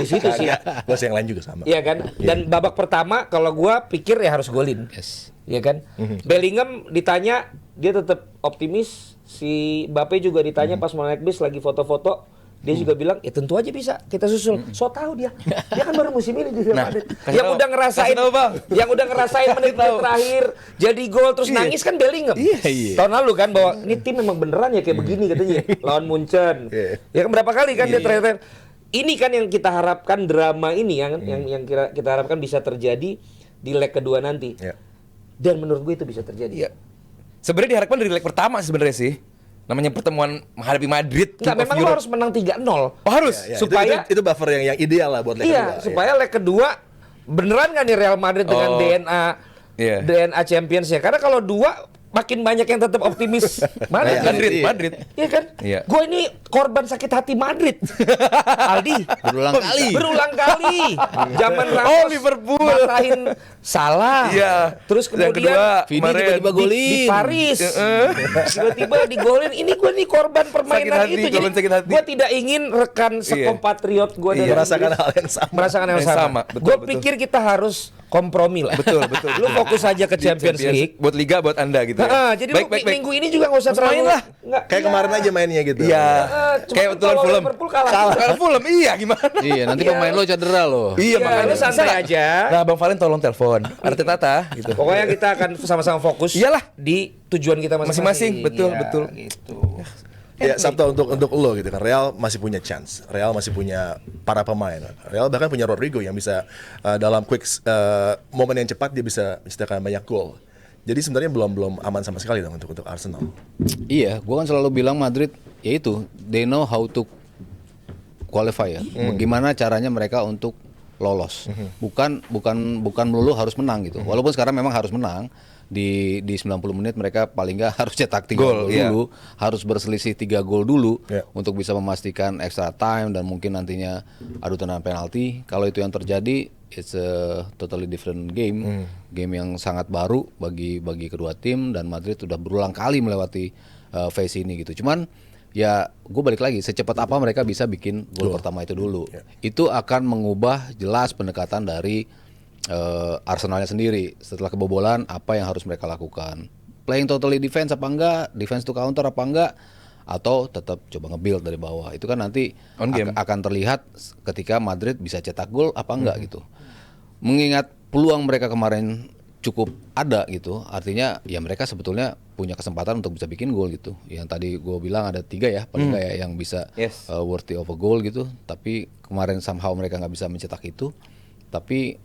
Di situ sih. Bahasa yang lain juga sama. Iya kan? Dan babak pertama kalau gua pikir ya harus golin. Yes. Iya kan? Bellingham ditanya dia tetap optimis. Si Mbappe juga ditanya pas mau naik bis lagi foto-foto, dia juga bilang ya tentu aja bisa kita susul. So tahu dia. Dia kan baru musim ini di Real Madrid. Yang tahu. udah ngerasain Kasih tahu, Bang. yang udah ngerasain menit-menit terakhir jadi gol terus nangis kan Bellingham. Iya. Tahun lalu kan bahwa ini tim memang beneran ya kayak begini katanya lawan Munchen. Iya. Ya kan berapa kali kan dia terakhir. Ini kan yang kita harapkan drama ini yang kita harapkan bisa terjadi di leg kedua nanti. Iya. Dan menurut gue itu bisa terjadi. Iya. Sebenarnya diharapkan dari leg pertama sebenarnya sih. Namanya pertemuan menghadapi Madrid. Enggak, King of memang lo Europe. harus menang 3-0. Oh, harus. Ya, supaya- itu buffer yang ideal lah buat leg Iya, kedua. supaya leg kedua beneran kan nih Real Madrid dengan Oh. DNA Iya. DNA Champions ya. Karena kalau dua makin banyak yang tetap optimis Madrid. Madrid. Iya kan? Iya. Gue ini korban sakit hati Madrid. Aldi. Berulang kali. Zaman Ramos. Liverpool. Matahin Salah. Iya. Terus Yang kemudian kedua, Vini kemarin tiba-tiba golin. di Paris. Tiba-tiba digolin. Ini gue nih korban permainan Sakit hati, itu. korban sakit Jadi hati. gue tidak ingin rekan sekompatriot gue dari Merasakan Inggris hal yang sama. merasakan hal yang Yang sama. sama, betul, Gue betul. pikir kita harus kompromi lah. Betul. Lu fokus aja ke Champions League. Buat Liga, buat Anda gitu. Nah, jadi lu minggu ini juga nggak usah Terus main terlalu lah. nggak- Kayak iya. kemarin aja mainnya gitu. Iya. Cuma Kayak kan betulan kalau Fulham. Liverpool kalah. Kalau Fulham, iya gimana? Iya, nanti pemain lo cedera lo. Iya, Iya, lu santai aja. Nah, Bang Valen tolong telepon Arteta gitu. Pokoknya kita akan sama-sama fokus Iyalah. di tujuan kita Masing-masing, masing-masing. betul, Ya, betul. Gitu. Ya, Sabtu untuk lo gitu kan. Real masih punya chance. Real masih punya para pemain. Real bahkan punya Rodrigo yang bisa dalam quick momen yang cepat dia bisa menciptakan banyak gol. Jadi sebenarnya belum aman sama sekali dong untuk Arsenal. Iya, gua kan selalu bilang Madrid ya itu, they know how to qualify ya. Gimana caranya mereka untuk lolos. Bukan melulu harus menang gitu. Walaupun sekarang memang harus menang. Di 90 menit mereka paling nggak harus cetak 3 Gol, gol iya. dulu, harus berselisih 3 gol dulu Iya. untuk bisa memastikan extra time dan mungkin nantinya adu tendangan penalti. Kalau itu yang terjadi, it's a totally different game. Game yang sangat baru bagi kedua tim, dan Madrid sudah berulang kali melewati phase ini gitu. Cuman ya gue balik lagi, secepat apa mereka bisa bikin gol pertama itu dulu. Itu akan mengubah jelas pendekatan dari Arsenalnya sendiri. Setelah kebobolan, apa yang harus mereka lakukan? Playing totally defense apa enggak? Defense to counter apa enggak? Atau tetap coba nge-build dari bawah? Itu kan nanti On game. akan terlihat ketika Madrid bisa cetak gol apa enggak gitu. Mengingat peluang mereka kemarin cukup ada gitu, artinya ya mereka sebetulnya punya kesempatan untuk bisa bikin gol gitu. Yang tadi gue bilang ada 3 ya paling nggak ya yang bisa Yes. worthy of a goal gitu. Tapi kemarin somehow mereka nggak bisa mencetak itu. Tapi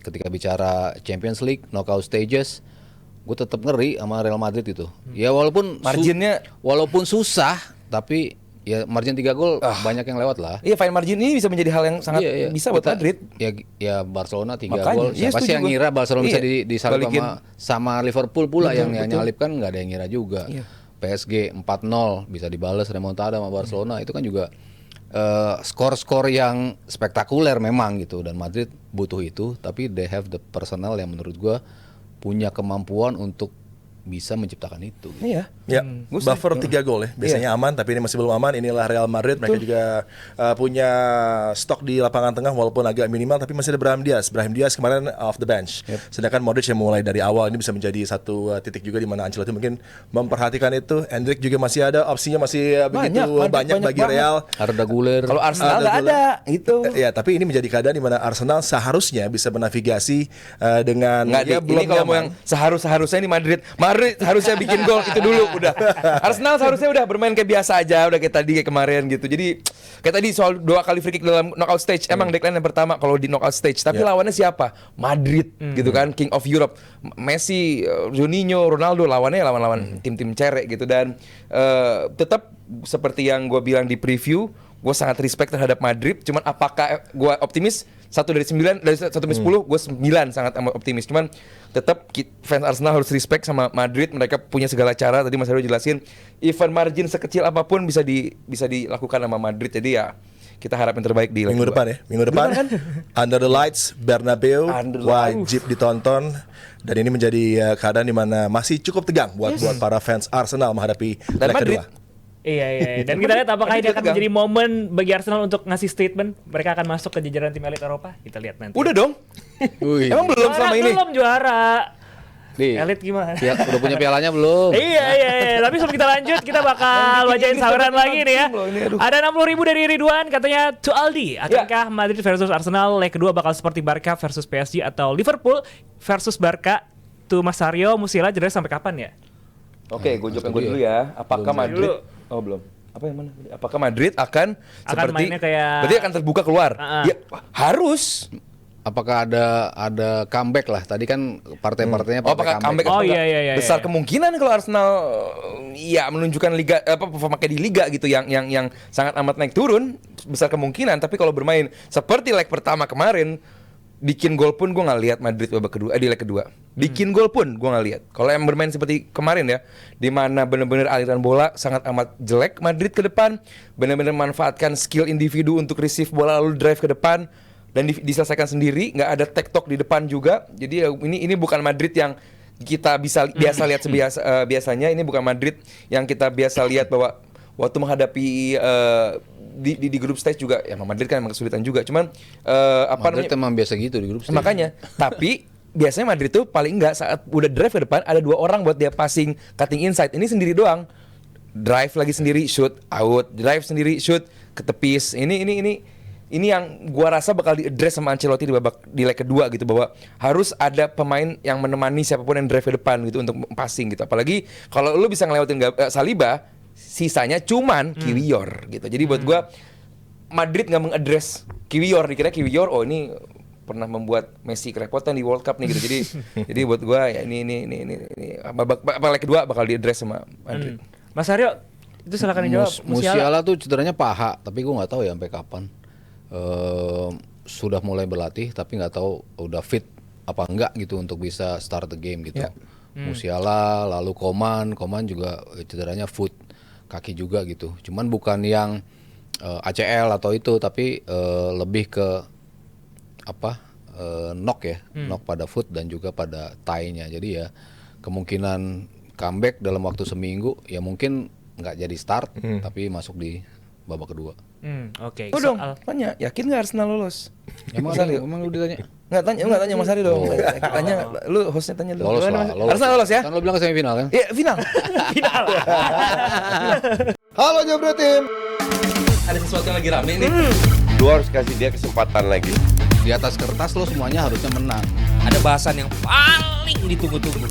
ketika bicara Champions League knockout stages, gue tetap ngeri sama Real Madrid itu. Ya walaupun Marginnya- walaupun susah, tapi ya margin 3 gol banyak yang lewat lah. Iya, fine margin ini bisa menjadi hal yang sangat Iya, iya. bisa buat Kita- Madrid. Ya Barcelona 3 Makanya, gol. iya, Siapa setuju sih yang gua. ngira Barcelona bisa Iya, disalip balikin. sama Liverpool pula Betul, yang betul. nyalip kan nggak ada yang ngira juga. Iya. PSG 4-0 bisa dibales remontada sama Barcelona, itu kan juga skor-skor yang spektakuler memang gitu, dan Madrid butuh itu, tapi they have the personnel yang menurut gua punya kemampuan untuk bisa menciptakan itu. Gitu. Iya. Ya, buffer 3 gol ya. Biasanya aman, tapi ini masih belum aman. Inilah Real Madrid. Mereka juga punya stok di lapangan tengah walaupun agak minimal, tapi masih ada Brahim Diaz. Brahim Diaz kemarin off the bench. Sedangkan Modric yang mulai dari awal ini bisa menjadi satu titik juga di mana Ancelotti mungkin memperhatikan itu. Endrick juga masih ada, opsinya masih begitu banyak bagi banget. Real. Arda Güler. Kalau Arsenal nggak ada, gitu. Ya, tapi ini menjadi keadaan di mana Arsenal seharusnya bisa bernavigasi dengan Nggak, ya, ini kalau mau yang seharusnya ini Madrid harusnya bikin gol itu dulu udah. Arsenal seharusnya udah bermain kayak biasa aja, udah kayak tadi kayak kemarin gitu. Jadi kayak tadi soal 2 kali free kick dalam knockout stage, emang Declan yang pertama kalau di knockout stage, tapi lawannya siapa? Madrid gitu kan, King of Europe. Messi, Juninho, Ronaldo, lawannya lawan tim-tim cerek gitu. Dan tetap seperti yang gue bilang di preview, gue sangat respect terhadap Madrid. Cuman apakah gue optimis? 1 dari 9, dari 1 dari 10, gue 9 sangat optimis. Cuman tetap fans Arsenal harus respect sama Madrid. Mereka punya segala cara. Tadi Mas Heru jelasin, even margin sekecil apapun bisa dilakukan sama Madrid. Jadi ya kita harap yang terbaik di leg minggu kedua. depan ya. Minggu depan Under the Lights Bernabeu Under the wajib ditonton, dan ini menjadi keadaan di mana masih cukup tegang buat para fans Arsenal menghadapi Dan leg Madrid. kedua. Iya. Dan kita lihat apakah ini akan menjadi momen bagi Arsenal untuk ngasih statement. Mereka akan masuk ke jajaran tim elit Eropa. Kita lihat nanti. Udah dong. Wih. Emang belum Juara selama ini? Belum juara. Di, Elit gimana? udah punya pialanya belum? Iya. Tapi sebelum kita lanjut, kita bakal wajahin saweran lagi nih ya. Ada 60.000 dari Ridwan, katanya to Aldi. Akankah Madrid versus Arsenal leg kedua bakal seperti Barca versus PSG atau Liverpool versus Barca? Tuh Mas Aryo, Musiala jeda sampai kapan ya? Oke, gue jawab yang gue dulu ya. Apakah Madrid? Oh belum. Apa yang mana? Apakah Madrid akan seperti? mainnya kayak- Berarti akan terbuka keluar? Ya harus. Apakah ada comeback lah? Tadi kan partai-partainya Oh, apakah comeback? Oh, atau iya, enggak? iya. Besar kemungkinan kalau Arsenal ya menunjukkan liga performa kayak di liga gitu yang sangat amat naik turun, besar kemungkinan. Tapi kalau bermain seperti leg pertama kemarin, bikin gol pun gue nggak lihat Madrid babak kedua, di leg kedua. Bikin gol pun gue nggak lihat. Kalau yang bermain seperti kemarin ya, di mana benar-benar aliran bola sangat amat jelek Madrid ke depan, benar-benar manfaatkan skill individu untuk receive bola lalu drive ke depan dan diselesaikan sendiri, nggak ada tektok di depan juga. Jadi ini bukan Madrid yang kita biasa lihat biasanya. Ini bukan Madrid yang kita biasa lihat bahwa waktu menghadapi di grup stage juga ya Madrid kan emang kesulitan juga. Cuman Madrid emang biasa gitu di grup stage. makanya tapi biasanya Madrid tuh paling enggak saat udah drive ke depan ada 2 orang buat dia passing cutting inside. Ini sendiri doang. Drive lagi sendiri, shoot out, drive sendiri, shoot ke tepis. Ini yang gua rasa bakal di-address sama Ancelotti di leg kedua gitu, bahwa harus ada pemain yang menemani siapapun yang drive ke depan gitu untuk passing gitu. Apalagi kalau lu bisa ngelewatin Saliba, sisanya cuman Kiwior gitu. Jadi buat gua Madrid nggak mengadres Kiwior, dikira Kiwior oh ini pernah membuat Messi kerepotan di World Cup nih gitu. Jadi buat gua ya ini babak leg kedua bakal diadres sama Madrid. Mas Aryo, itu silakan dijawab. Musiala tuh cederanya paha, tapi gue nggak tahu ya sampai kapan. Sudah mulai berlatih, tapi nggak tahu udah fit apa enggak gitu untuk bisa start the game gitu. Musiala, lalu Koman juga cederanya foot, kaki juga gitu. Cuman bukan yang ACL atau itu, tapi lebih ke knock ya, knock pada foot dan juga pada thigh-nya. Jadi ya kemungkinan comeback dalam waktu seminggu ya mungkin nggak jadi start, tapi masuk di babak kedua. Oke. Dong, tanya, yakin nggak Arsenal lolos? Emang lu ditanya? Nggak tanya Mas Ari dong. Tanya, lu hostnya tanya dong. Lolos lah, lolos. Arsenal lolos ya? Kan lu bilang ke semifinal kan? Iya, final. Halo Jebret Tim. Ada sesuatu yang lagi rame nih. Lu harus kasih dia kesempatan lagi. Di atas kertas lo semuanya harusnya menang. Ada bahasan yang paling ditunggu-tunggu.